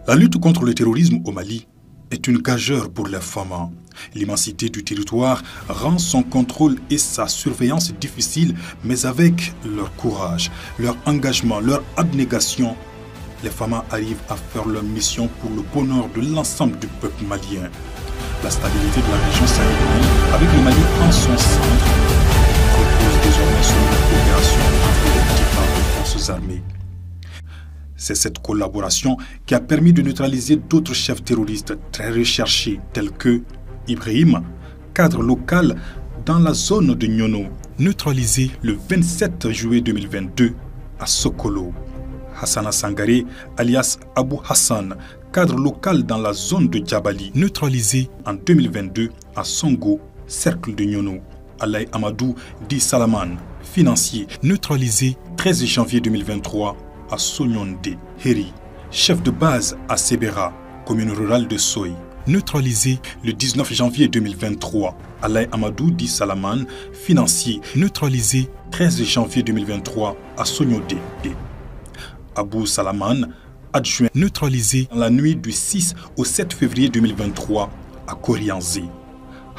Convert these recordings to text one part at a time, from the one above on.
La lutte contre le terrorisme au Mali est une gageure pour les femmes. L'immensité du territoire rend son contrôle et sa surveillance difficiles, mais avec leur courage, leur engagement, leur abnégation, les femmes arrivent à faire leur mission pour le bonheur de l'ensemble du peuple malien. La stabilité de la région sahélienne, avec le Mali en son centre, repose désormais sur une coopération entre les différentes forces armées. C'est cette collaboration qui a permis de neutraliser d'autres chefs terroristes très recherchés, tels que Ibrahim, cadre local dans la zone de Nyono, neutralisé le 27 juillet 2022 à Sokolo. Hassana Sangaré, alias Abu Hassan, cadre local dans la zone de Djabali, neutralisé en 2022 à Songo, cercle de Nyono. Alaï Amadou dit Salaman, financier, neutralisé 13 janvier 2023 à Sonyonde, Heri, chef de base à Sebera, commune rurale de Soy, neutralisé le 19 janvier 2023. Alaï Amadou dit Salaman, financier, neutralisé 13 janvier 2023 à Sonyonde. Abou Salaman, adjoint, neutralisé dans la nuit du 6 au 7 février 2023 à Korianzé.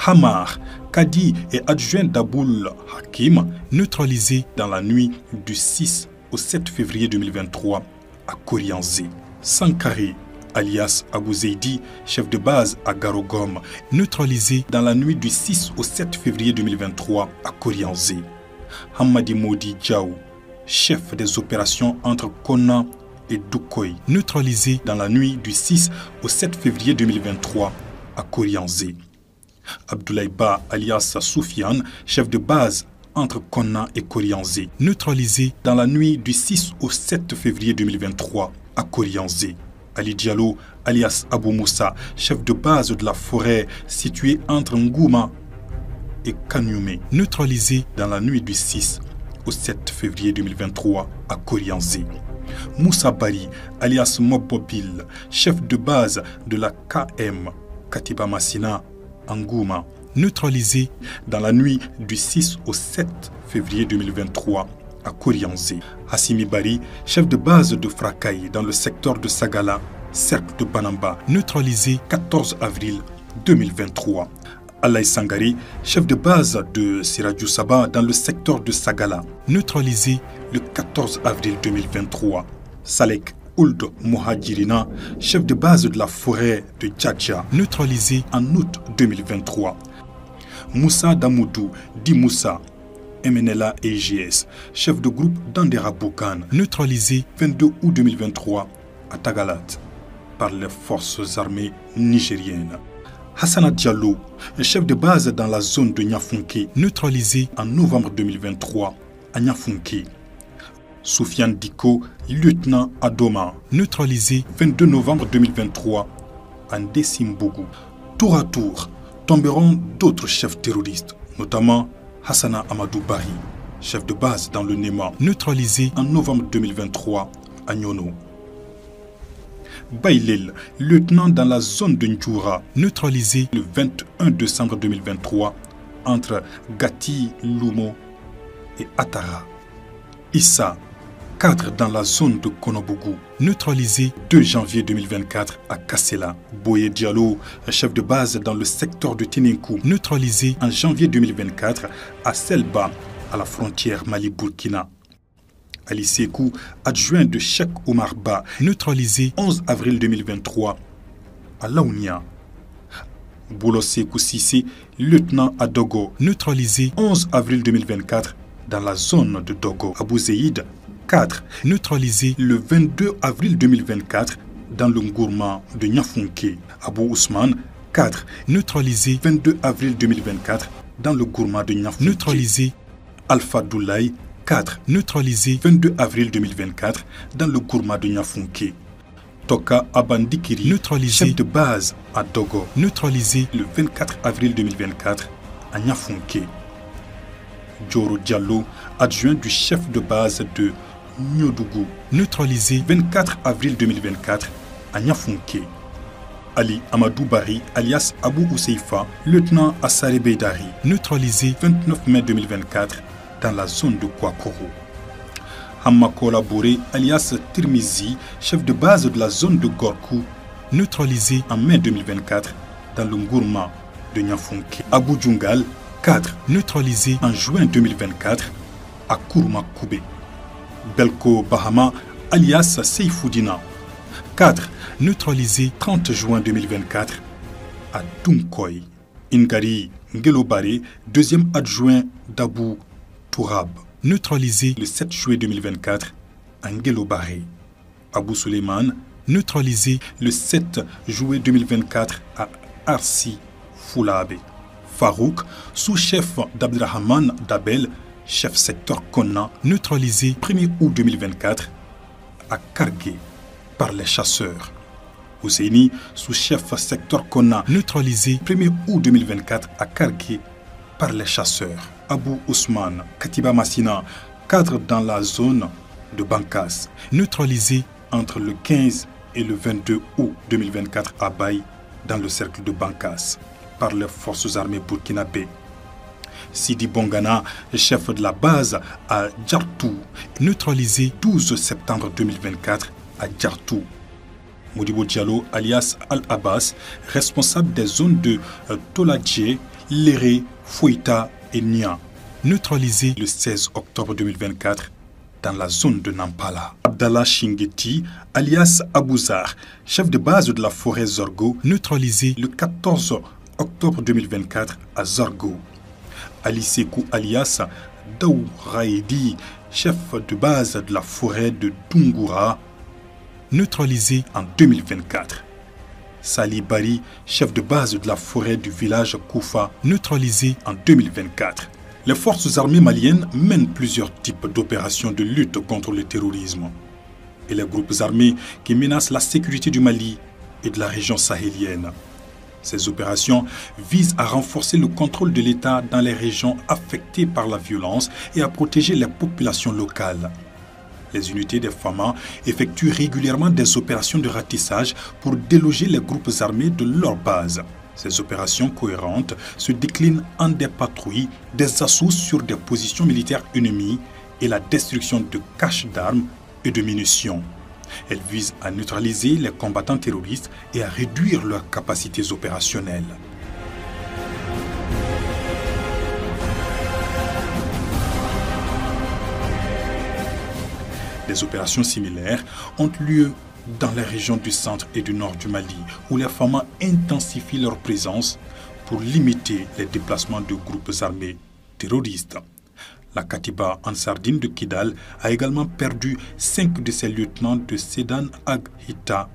Hamar, Kadi et adjoint d'Aboul Hakim, neutralisé dans la nuit du 6 au 7 février 2023 à Korianzé. Sankari, alias Abou Zeidi, chef de base à Garogom, neutralisé dans la nuit du 6 au 7 février 2023 à Korianzé. Hamadi Modi Djaou, chef des opérations entre Konna et Doukoy, neutralisé dans la nuit du 6 au 7 février 2023 à Korianzé. Abdoulaye Ba, alias Soufiane, chef de base entre Konna et Korianzé, neutralisé dans la nuit du 6 au 7 février 2023 à Korianzé. Ali Diallo, alias Abou Moussa, chef de base de la forêt située entre Ngouma et Kanyume, neutralisé dans la nuit du 6 au 7 février 2023 à Korianzé. Moussa Bari, alias Mobobil, chef de base de la KM Katiba Massina, Ngouma, neutralisé dans la nuit du 6 au 7 février 2023 à Korianzé. Hassimi Bari, chef de base de Frakaï dans le secteur de Sagala, cercle de Banamba, neutralisé 14 avril 2023. Alaï Sangari, chef de base de Sirajou Saba dans le secteur de Sagala, neutralisé le 14 avril 2023. Salek Ould Mohadjirina, chef de base de la forêt de Djadja, neutralisé en août 2023. Moussa Damoudou, dit Moussa, MNLA et IGS, chef de groupe d'Andera Boukan, neutralisé 22 août 2023 à Tagalat par les forces armées nigériennes. Hassana Diallo, chef de base dans la zone de Niafunke, neutralisé en novembre 2023 à Niafunke. Soufiane Diko, lieutenant à Doma, neutralisé 22 novembre 2023 à Ndessimbougou. Tour à tour, tomberont d'autres chefs terroristes, notamment Hassana Amadou Bari, chef de base dans le Néma, neutralisé en novembre 2023 à Nyono. Baïlel, lieutenant dans la zone de Ndjoura, neutralisé le 21 décembre 2023 entre Gati, Lumo et Atara. Issa, cadre dans la zone de Konobougou, neutralisé 2 janvier 2024 à Kassela. Boye Diallo, chef de base dans le secteur de Tinenkou, neutralisé en janvier 2024 à Selba, à la frontière Mali-Burkina. Ali Sekou, adjoint de Cheikh Omar Ba, neutralisé 11 avril 2023 à Laounia. Boulo Sekou Sissé, lieutenant à Dogo, neutralisé 11 avril 2024 dans la zone de Dogo. Abou Zeid, 4, neutralisé le 22 avril 2024 dans le Ngourma de Niafunke. Abou Ousmane, 4, neutralisé 22 avril 2024 dans le Gourma de Niafunke. Neutralisé Alpha Doulaye, 4, neutralisé 22 avril 2024 dans le Gourma de Niafunke. Toka Abandikiri, neutralisé chef de base à Dogo, neutralisé le 24 avril 2024 à Niafunke. Djoro Diallo, adjoint du chef de base de Nyodougou, neutralisé 24 avril 2024 à Niafunke. Ali Amadou Bari, alias Abou Ousseifa, lieutenant à Saré Beidari, neutralisé 29 mai 2024 dans la zone de Kouakoro. Hamma Kola Boré, alias Tirmizi, chef de base de la zone de Gorkou, neutralisé en mai 2024 dans le Ngourma de Niafunke. Abou Djungal, 4, neutralisé en juin 2024 à Kourma Koubé. Belko Bahama, alias Seifoudina, 4, neutralisé 30 juin 2024 à Tunkoy. Ingari Ngelobare, deuxième adjoint d'Abou Tourab, neutralisé le 7 juillet 2024 à Ngelobare. Abou Suleiman, neutralisé le 7 juillet 2024 à Arsi Foulabe. Farouk, sous-chef d'Abdrahman Dabel, chef secteur Konna, neutralisé 1er août 2024 à Kargué par les chasseurs. Ousseini, sous-chef secteur Konna, neutralisé 1er août 2024 à Kargué par les chasseurs. Abou Ousmane, Katiba Massina, cadre dans la zone de Bankas, neutralisé entre le 15 et le 22 août 2024 à Baye, dans le cercle de Bankas, par les forces armées burkinabées. Sidi Bongana, chef de la base à Djartou, neutralisé 12 septembre 2024 à Djartou. Modibo Diallo, alias Al-Abbas, responsable des zones de Toladje, Léré, Fouita et Nia, neutralisé le 16 octobre 2024 dans la zone de Nampala. Abdallah Shingeti, alias Abouzar, chef de base de la forêt Zorgo, neutralisé le 14 octobre 2024 à Zorgo. Ali Sekou, alias Daou Raidi, chef de base de la forêt de Dungoura, neutralisé en 2024. Sali Bari, chef de base de la forêt du village Koufa, neutralisé en 2024. Les forces armées maliennes mènent plusieurs types d'opérations de lutte contre le terrorisme et les groupes armés qui menacent la sécurité du Mali et de la région sahélienne. Ces opérations visent à renforcer le contrôle de l'État dans les régions affectées par la violence et à protéger les populations locales. Les unités des FAMA effectuent régulièrement des opérations de ratissage pour déloger les groupes armés de leur base. Ces opérations cohérentes se déclinent en des patrouilles, des assauts sur des positions militaires ennemies et la destruction de caches d'armes et de munitions. Elles visent à neutraliser les combattants terroristes et à réduire leurs capacités opérationnelles. Des opérations similaires ont lieu dans les régions du centre et du nord du Mali, où les FAMA intensifient leur présence pour limiter les déplacements de groupes armés terroristes. La Katiba Ansardine de Kidal a également perdu 5 de ses lieutenants de Sedan Ag Hita,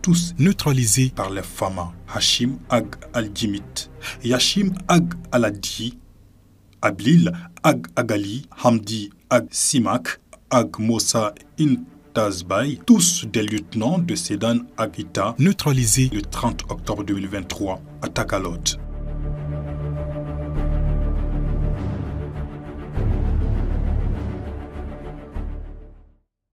tous neutralisés par les FAMA. Hachim Ag Al-Jimit, Yashim Ag Aladi, Ablil Ag Agali, Hamdi Ag Simak, Ag Mossa Intazbay, tous des lieutenants de Sedan Ag Hita, neutralisés le 30 octobre 2023 à Tagalot.